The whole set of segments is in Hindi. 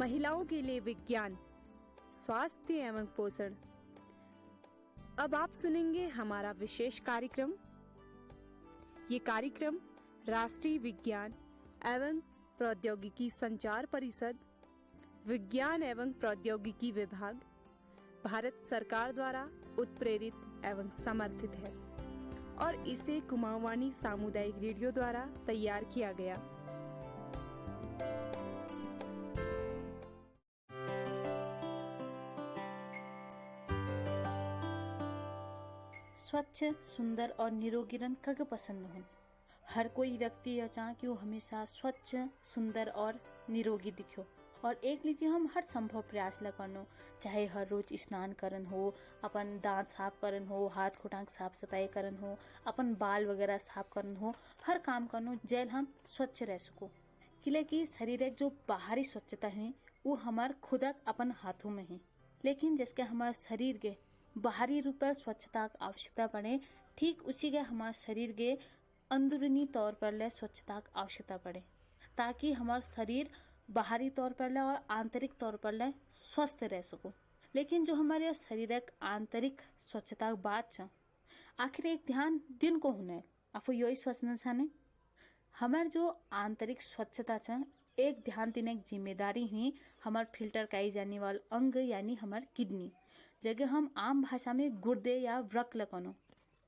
महिलाओं के लिए विज्ञान, स्वास्थ्य एवं पोषण। अब आप सुनेंगे हमारा विशेष कार्यक्रम। ये कार्यक्रम राष्ट्रीय विज्ञान एवं प्रौद्योगिकी संचार परिषद, विज्ञान एवं प्रौद्योगिकी विभाग, भारत सरकार द्वारा उत्प्रेरित एवं समर्थित है और इसे कुमाऊँवानी सामुदायिक रेडियो द्वारा तैयार किया गया। स्वच्छ, सुंदर और निरोगी रन कग पसंद हो। हर कोई व्यक्ति यह चाह कि वो हमेशा स्वच्छ, सुंदर और निरोगी दिखो। और एक लीजिए हम हर संभव प्रयास ल करनो, चाहे हर रोज स्नान करन हो, अपन दांत साफ करन हो, हाथ खुटांग साफ सफाई करन हो, अपन बाल वगैरह साफ करन हो, हर काम करनो जेल हम स्वच्छ रह सको। किले की शरीर एक जो बाहरी स्वच्छता है वो हमार खुदक अपन हाथों में है, लेकिन जिसके हमारे शरीर के बाहरी रूप पर स्वच्छता की आवश्यकता पड़े, ठीक उसी के हमारे शरीर के अंदरूनी तौर पर ले स्वच्छता की आवश्यकता पड़े, ताकि हमारा शरीर बाहरी तौर पर ले और आंतरिक तौर पर ले स्वस्थ रह सको। लेकिन जो हमारे शरीर एक आंतरिक स्वच्छता की बात है, आखिर एक ध्यान दिन को होने आपको यही सोचना चाहने। हमारे जो आंतरिक स्वच्छता है एक ध्यान देने की जिम्मेदारी ही हमारे फिल्टर कही जाने वाला अंग यानी हमारे किडनी, जगह हम आम भाषा में गुर्दे या वृक्क लगनो।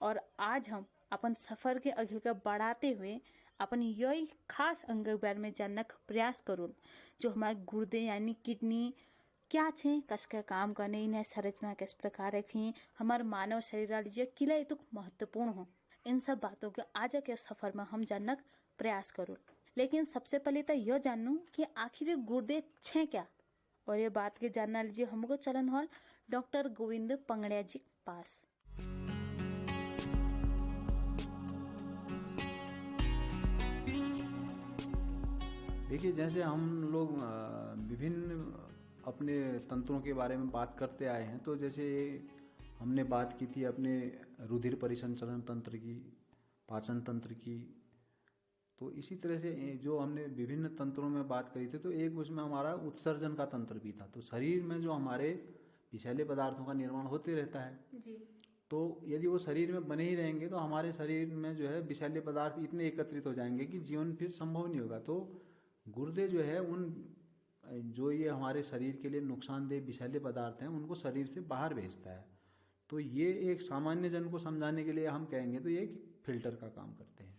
और आज हम अपन सफर के अगिल का बढ़ाते हुए अपन यही खास अंग के बारे में जानने का प्रयास करूँ, जो हमारे गुर्दे यानी किडनी क्या छे, कसके काम करने, इन्हें संरचना किस प्रकार रखी, हमारे मानव शरीर लीजिए किला ये तो महत्वपूर्ण हो। इन सब बातों के आज के सफर में हम जानने का प्रयास करूँ। लेकिन सबसे पहले तो यह जानूं कि आखिर गुर्दे छे क्या, और ये बात के जानना लीजिए हमको चलन हॉल डॉक्टर गोविंद पंगड़िया जी के पास। देखिए, जैसे हम लोग विभिन्न अपने तंत्रों के बारे में बात करते आए हैं, तो जैसे हमने बात की थी अपने रुधिर परिसंचरण तंत्र की, पाचन तंत्र की, तो इसी तरह से जो हमने विभिन्न तंत्रों में बात करी थी, तो एक उसमें हमारा उत्सर्जन का तंत्र भी था। तो शरीर में जो हमारे विषैले पदार्थों का निर्माण होते रहता है जी। तो यदि वो शरीर में बने ही रहेंगे तो हमारे शरीर में जो है विषैले पदार्थ इतने एकत्रित हो जाएंगे कि जीवन फिर संभव नहीं होगा। तो गुर्दे जो है उन जो ये हमारे शरीर के लिए नुकसानदेह विषैले पदार्थ हैं उनको शरीर से बाहर भेजता है। तो ये एक सामान्य जन को समझाने के लिए हम कहेंगे तो ये एक फिल्टर का काम करते हैं।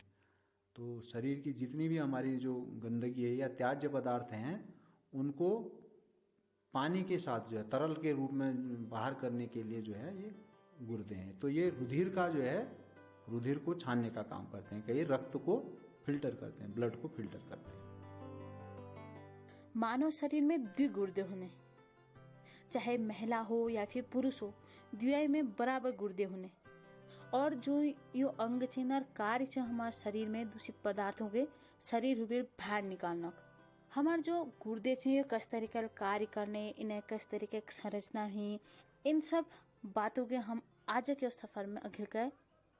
तो शरीर की जितनी भी हमारी जो गंदगी है या त्याज्य पदार्थ हैं उनको पानी के साथ जो है तरल के रूप में बाहर करने के लिए जो है ये गुर्दे हैं। तो ये रुधिर का जो है रुधिर को छानने का काम करते हैं, कि ये रक्त को फिल्टर करते हैं, ब्लड को फिल्टर करते हैं। मानव शरीर में द्वि गुर्दे होने, चाहे महिला हो या फिर पुरुष हो, द्वय में बराबर गुर्दे होने। और जो यो अंग चिन्ह कार्य है हमारे शरीर में दूषित पदार्थों के शरीर रूपे बाहर निकालना। हमारे जो गुर्दे ये किस तरीके कार्य करने, इन्हें किस तरीके की संरचना ही, इन सब बातों के हम आज के सफर में अगिल कर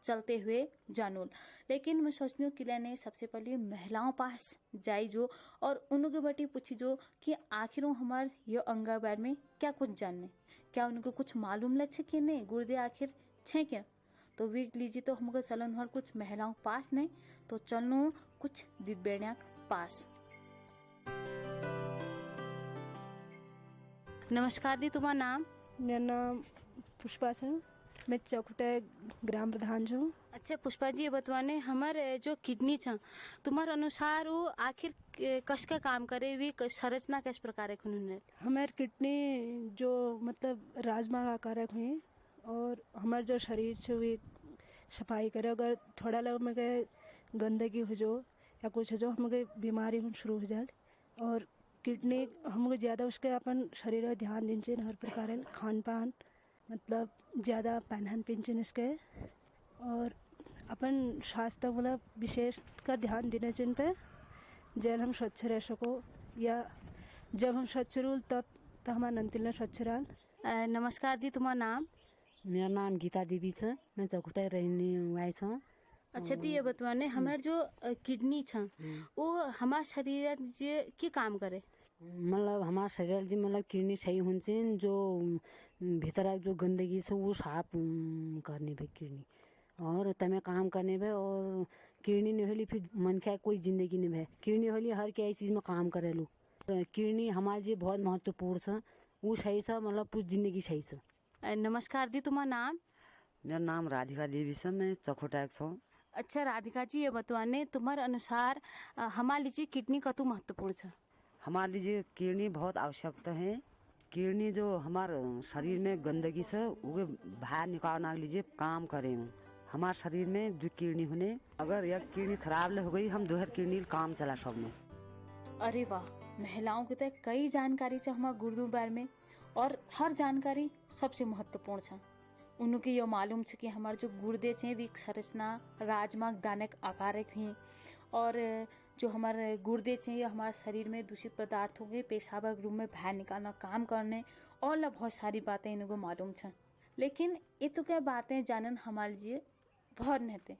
चलते हुए जानूल। लेकिन मैं सोचती हूँ कि ने सबसे पहले महिलाओं पास जाई जो और उनके बटी पूछी जो कि आखिर हमारे ये अंग बारे में क्या कुछ जानने, क्या उनको कुछ मालूम लच्छे कि नहीं गुर्दे आखिर छे क्या। तो वे लीजिए तो हमको चलन हर कुछ महिलाओं पास नहीं, तो चलनो कुछ दिव्यांग पास। नमस्कार दी, तुम्हारा नाम? मेरा नाम पुष्पा है, मैं चौखुटा ग्राम प्रधान हूँ। अच्छा पुष्पा जी, ये बतवाने हमारे जो किडनी छ तुम्हारे अनुसार वो आखिर कस का काम करे, हुई संरचना किस प्रकार है? हमारे किडनी जो मतलब राजमा आकार हुई और हमारे जो शरीर से हुई सफाई करे। अगर थोड़ा लोग में गंदगी हो जो या कुछ हो जो हमें बीमारी हो शुरू हो जाए, और किडनी हमको ज़्यादा उसके अपन शरीर में ध्यान देना चाहिए। हर प्रकार खान पान मतलब ज़्यादा पहन पिन इसके, और अपन स्वास्थ्य मतलब विशेष का ध्यान देना चाहिए पे, जब हम स्वच्छ रह सको, या जब हम स्वच्छ रूल तब हमारा नंतिल स्वच्छ रहा। नमस्कार दी, तुम्हारा नाम? मेरा नाम गीता देवी है, मैं चौखुटा रहने वाई छूँ। अच्छा दी, ये बतवाने हमारे जो किडनी छ वो हमारे शरीर के काम करे? मतलब हमारा शरीर जी मतलब किडनी सही होने से जो भीतर जो गंदगी से वो साफ करने पे किडनी और तमें काम करने पे और किडनी नहीं होली फिर मन क्या कोई जिंदगी नहीं है किडनी होली हर क्या चीज़ में काम करे लो किडनी हमारे लिए बहुत महत्वपूर्ण है वो सही सा मतलब पूरी जिंदगी सही से। नमस्कार दी, तुम्हारा नाम? मेरा नाम राधिका देवी से मैं चकोटा छूँ। अच्छा राधिका जी, ये बताने तुम्हारे अनुसार हमारे लिए किडनी कतु महत्वपूर्ण है? हमारे लिए किडनी बहुत आवश्यकता है। किडनी जो हमारे शरीर में गंदगी से वो बाहर निकालने के लिए काम करें। हमारे शरीर में 2 किडनी होने अगर एक किडनी खराब हो गई हम 2 किडनी काम चला सकते। अरे वाह, महिलाओं की तो कई जानकारी है हमारे गुर्दों बारे में और हर जानकारी सबसे महत्वपूर्ण है। उनके ये मालूम है कि हमारे जो गुर्दे हैं वे संरचना राजमार्ग दाने आकार हैं और जो हमारे गुर्दे हैं ये हमारे शरीर में दूषित पदार्थों के पेशाब के रूप में बाहर निकालना काम करने और बहुत सारी बातें इनको मालूम है। लेकिन ये तो क्या बातें जानन हमारे लिए बहुत नहते,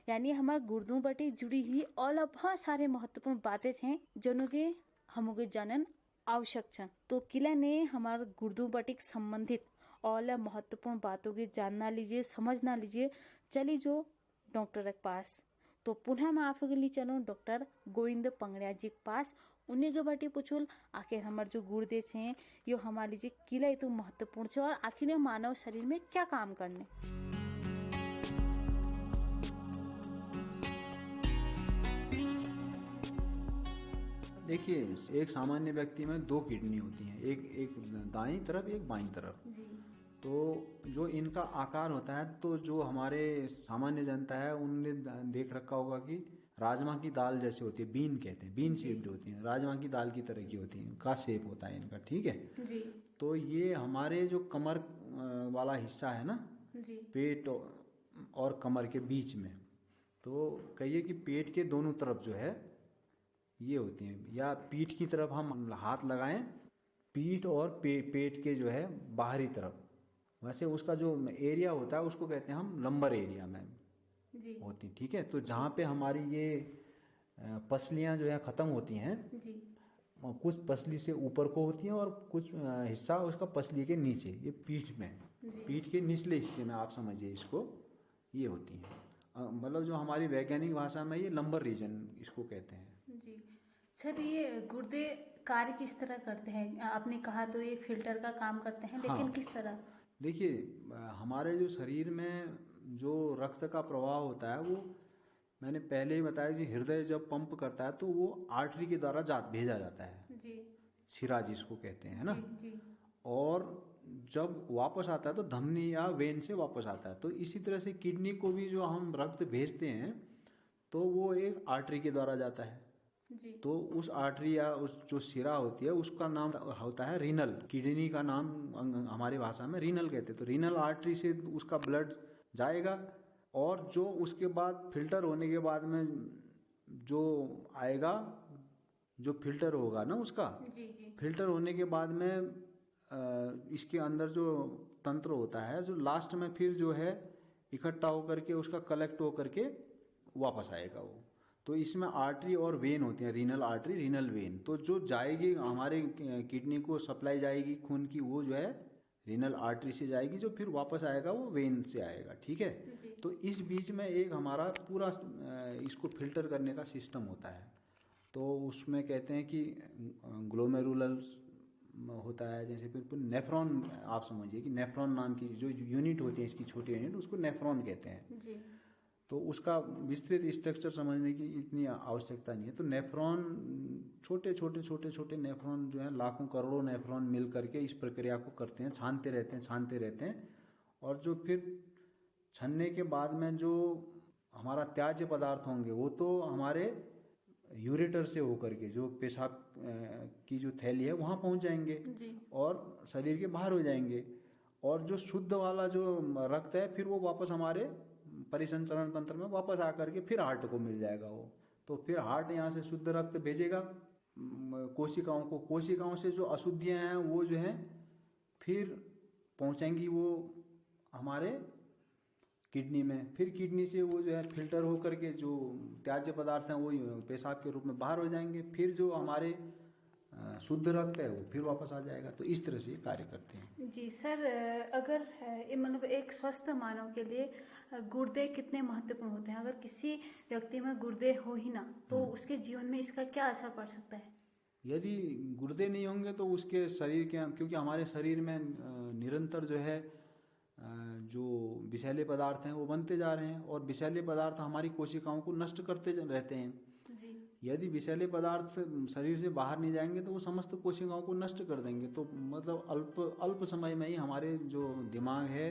यानी हमारे गुर्दों बटे जुड़ी हुई और बहुत सारे महत्वपूर्ण बातें हैं जो के हमको जानन आवश्यक है। तो किला ने हमारे गुर्दों बटे संबंधित और महत्वपूर्ण बातों के जानना लीजिए, समझना लीजिए। चलिए जो डॉक्टर के पास, तो पुनः मैं आपके लिए चलूँ डॉक्टर गोविंद पंगड़िया जी के पास। उन्हीं के बाटे पूछूल आखिर हमारे जो गुर्दे हैं ये हमारे लिए किला तो महत्वपूर्ण है और आखिर ये मानव शरीर में क्या काम करने। देखिए, एक सामान्य व्यक्ति में 2 किडनी होती हैं, एक दाईं तरफ एक बाईं तरफ। तो जो इनका आकार होता है, तो जो हमारे सामान्य जनता है उनने देख रखा होगा कि राजमा की दाल जैसे होती है, बीन कहते हैं, बीन शेप्ड होती है, राजमा की दाल की तरह की होती है, का शेप होता है इनका, ठीक है जी। तो ये हमारे जो कमर वाला हिस्सा है ना जी। पेट और कमर के बीच में, तो कहिए कि पेट के दोनों तरफ जो है ये होती हैं, या पीठ की तरफ हम हाथ लगाएं, पीठ और पेट के जो है बाहरी तरफ, वैसे उसका जो एरिया होता है उसको कहते हैं हम लंबर एरिया में जी। होती, ठीक है। तो जहाँ पे हमारी ये पसलियाँ जो है ख़त्म होती हैं, जी। कुछ पसली से ऊपर को होती हैं और कुछ हिस्सा उसका पसली के नीचे, ये पीठ में, पीठ के निचले हिस्से में आप समझिए इसको, ये होती हैं। मतलब जो हमारी वैज्ञानिक भाषा में ये लंबर रीजन इसको कहते हैं। जी सर, ये गुर्दे कार्य किस तरह करते हैं? आपने कहा तो ये फिल्टर का काम करते हैं, लेकिन हाँ। किस तरह? देखिए, हमारे जो शरीर में जो रक्त का प्रवाह होता है वो मैंने पहले ही बताया कि हृदय जब पंप करता है तो वो आर्टरी के द्वारा भेजा जाता है, जी। शिरा जिसको कहते हैं ना, जी। और जब वापस आता है तो धमनी या वेन से वापस आता है। तो इसी तरह से किडनी को भी जो हम रक्त भेजते हैं तो वो एक आर्टरी के द्वारा जाता है। जी। तो उस आर्टरी या उस जो शिरा होती है उसका नाम होता है रीनल, किडनी का नाम हमारी भाषा में रीनल कहते हैं। तो रीनल आर्टरी से उसका ब्लड जाएगा और जो उसके बाद फिल्टर होने के बाद में जो आएगा, जो फिल्टर होगा ना उसका, जी। फिल्टर होने के बाद में इसके अंदर जो तंत्र होता है जो लास्ट में फिर जो है इकट्ठा होकर के उसका कलेक्ट होकर के वापस आएगा वो। तो इसमें आर्टरी और वेन होते हैं, रीनल आर्टरी रीनल वेन। तो जो जाएगी हमारे किडनी को सप्लाई जाएगी खून की, वो जो है रीनल आर्टरी से जाएगी, जो फिर वापस आएगा वो वेन से आएगा, ठीक है। तो इस बीच में एक हमारा पूरा इसको फिल्टर करने का सिस्टम होता है। तो उसमें कहते हैं कि ग्लोमेरुलर होता है, जैसे फिर नेफ्रॉन, आप समझिए कि नेफ्रॉन नाम की जो यूनिट होती है इसकी छोटी यूनिट, उसको नेफ्रॉन कहते हैं। जी। तो उसका विस्तृत स्ट्रक्चर समझने की इतनी आवश्यकता नहीं है। तो नेफ्रॉन छोटे छोटे नेफ्रॉन जो है, लाखों करोड़ों नेफ्रॉन मिल करके इस प्रक्रिया को करते हैं, छानते रहते हैं और जो फिर छनने के बाद में जो हमारा त्याज्य पदार्थ होंगे वो तो हमारे यूरेटर से होकर के जो पेशाब की जो थैली है वहाँ पहुँच जाएंगे और शरीर के बाहर हो जाएंगे, और जो शुद्ध वाला जो रक्त है फिर वो वापस हमारे परिसंचरण तंत्र में वापस आकर के फिर हार्ट को मिल जाएगा वो। तो फिर हार्ट यहाँ से शुद्ध रक्त भेजेगा कोशिकाओं को, कोशिकाओं से जो अशुद्धियाँ हैं वो जो है फिर पहुँचेंगी वो हमारे किडनी में, फिर किडनी से वो जो है फिल्टर होकर के जो त्याज्य पदार्थ हैं वो पेशाब के रूप में बाहर हो जाएंगे। फिर जो हमारे शुद्ध रक्त है वो फिर वापस आ जाएगा। तो इस तरह से ये कार्य करते हैं। जी सर, अगर मतलब एक स्वस्थ मानव के लिए गुर्दे कितने महत्वपूर्ण होते हैं? अगर किसी व्यक्ति में गुर्दे हो ही ना तो उसके जीवन में इसका क्या असर पड़ सकता है? यदि गुर्दे नहीं होंगे तो उसके शरीर के, क्योंकि हमारे शरीर में निरंतर जो है जो विषैले पदार्थ हैं वो बनते जा रहे हैं, और विषैले पदार्थ हमारी कोशिकाओं को नष्ट करते रहते हैं। जी। यदि विषैले पदार्थ शरीर से बाहर नहीं जाएंगे तो वो समस्त कोशिकाओं को नष्ट कर देंगे। तो मतलब अल्प समय में ही हमारे जो दिमाग है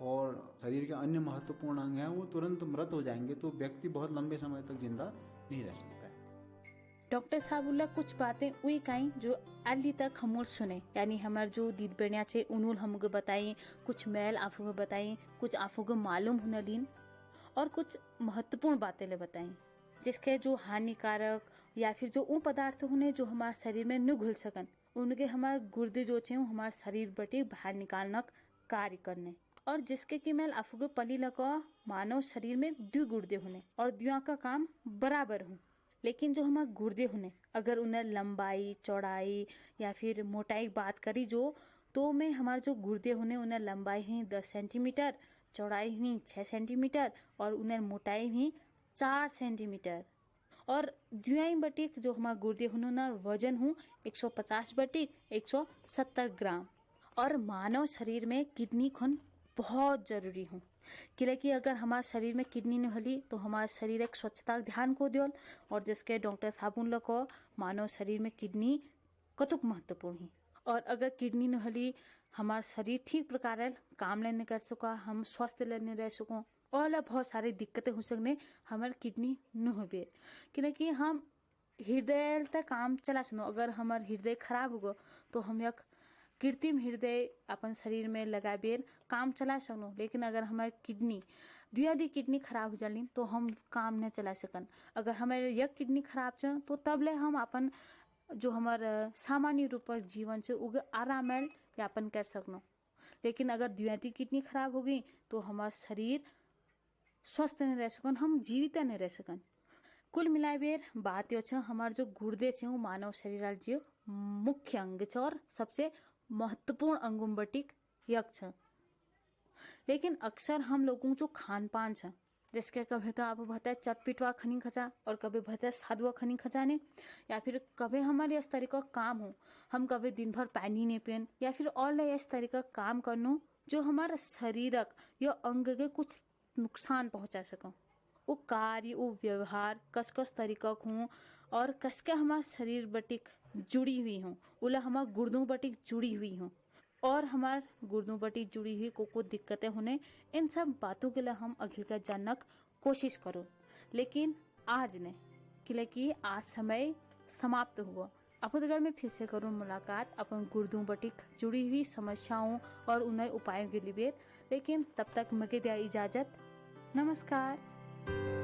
और शरीर के अन्य महत्वपूर्ण अंग हैं वो तुरंत मृत हो जाएंगे। तो व्यक्ति बहुत लंबे समय तक जिंदा नहीं रह सकता है। डॉक्टर साहब उल्ला कुछ बातें उई काई जो अली तक हमोर सुने, यानी हमार जो दीद बेड़िया छे उनुल हमको बताई, कुछ मैल आपको बताई, कुछ आपको मालूम हुनलीन, और कुछ महत्वपूर्ण बातें ले बताई जिसके जो हानिकारक या फिर जो वो पदार्थ होने जो हमारे शरीर में न घुल सकन, उनके हमारे गुर्दे जो छे हमारे शरीर बटे बाहर निकालना कार्य करने। और जिसके कि मैं आपको पली लगा मानव शरीर में 2 गुर्दे होने और दुआ का काम बराबर हो, लेकिन जो हमारे गुर्दे होने अगर उन्हें लंबाई चौड़ाई या फिर मोटाई बात करी जो, तो में हमारे जो गुर्दे होने उन्हें लंबाई ही 10 सेंटीमीटर, चौड़ाई हुई 6 सेंटीमीटर और उन्हें मोटाई हुई 4 सेंटीमीटर। और दुआई बटिक जो हमारे गुर्दे होने ना वजन हूँ 150 बटिक 170 ग्राम। और मानव शरीर में किडनी खून बहुत जरूरी हूँ, क्योंकि अगर हमारे शरीर में किडनी नहीं हली तो हमारा शरीर एक स्वच्छता ध्यान को दियोल। और जिसके डॉक्टर साहब उन लोग को मानव शरीर में किडनी कतुक महत्वपूर्ण है। और अगर किडनी नहीं हली हमारा शरीर ठीक प्रकार काम लेने कर सका, हम स्वस्थ लेने रह सको, और बहुत सारी दिक्कतें हो सकने हमारे किडनी न हो बे, क्योंकि हम हृदय तक काम चला सुनो। अगर हमारा हृदय खराब होगा तो हम एक कृत्रिम हृदय अपन शरीर में लगाबेर काम चला सकनो, लेकिन अगर हमारी किडनी दुआदी किडनी खराब हो जाली तो हम काम नहीं चला सकन। अगर हमारे एक किडनी खराब छ तो तबले हम अपन जो हमारा सामान्य रूप जीवन से उगे आराम यापन कर सकनो। लेकिन अगर दुआदी किडनी खराब हो गई तो हमारा शरीर स्वस्थ नहीं रह सकन, हम जीवित नहीं रह सकन। कुल मिलाबेर बात यो छ हमारे जो गुर्दे छे वो मानव शरीर जो मुख्य अंग छ और सबसे महत्वपूर्ण अंगों बटिक यक छ। लेकिन अक्सर हम लोगों जो खान पान छ जिसके कभी तो आप भता चटपिटवा खनी खचा और कभी भता सादवा खनी खचाने, या फिर कभी हमारे इस तरीका काम हो हम कभी दिन भर पानी नहीं पियन, या फिर और इस तरीका काम करनो जो हमारा शरीरक या अंग के कुछ नुकसान पहुंचा सको। वो कार्य वो व्यवहार कस तरीका हूँ और कसके हमारे शरीर बटिक जुड़ी हुई हूँ, उला हमारे गुर्दों बटिक जुड़ी हुई हूँ और हमारे गुर्दों बटिक जुड़ी हुई को दिक्कतें होने, इन सब बातों के लिए हम अखिल का जानक कोशिश करो। लेकिन आज ने क्योंकि आज समय समाप्त हुआ। अपन अगर मैं फिर से करूँ मुलाकात अपन गुर्दों बटिक जुड़ी हुई समस्याओं और उन्हें उपायों के लिए, लेकिन तब तक मगे दिया इजाजत। नमस्कार।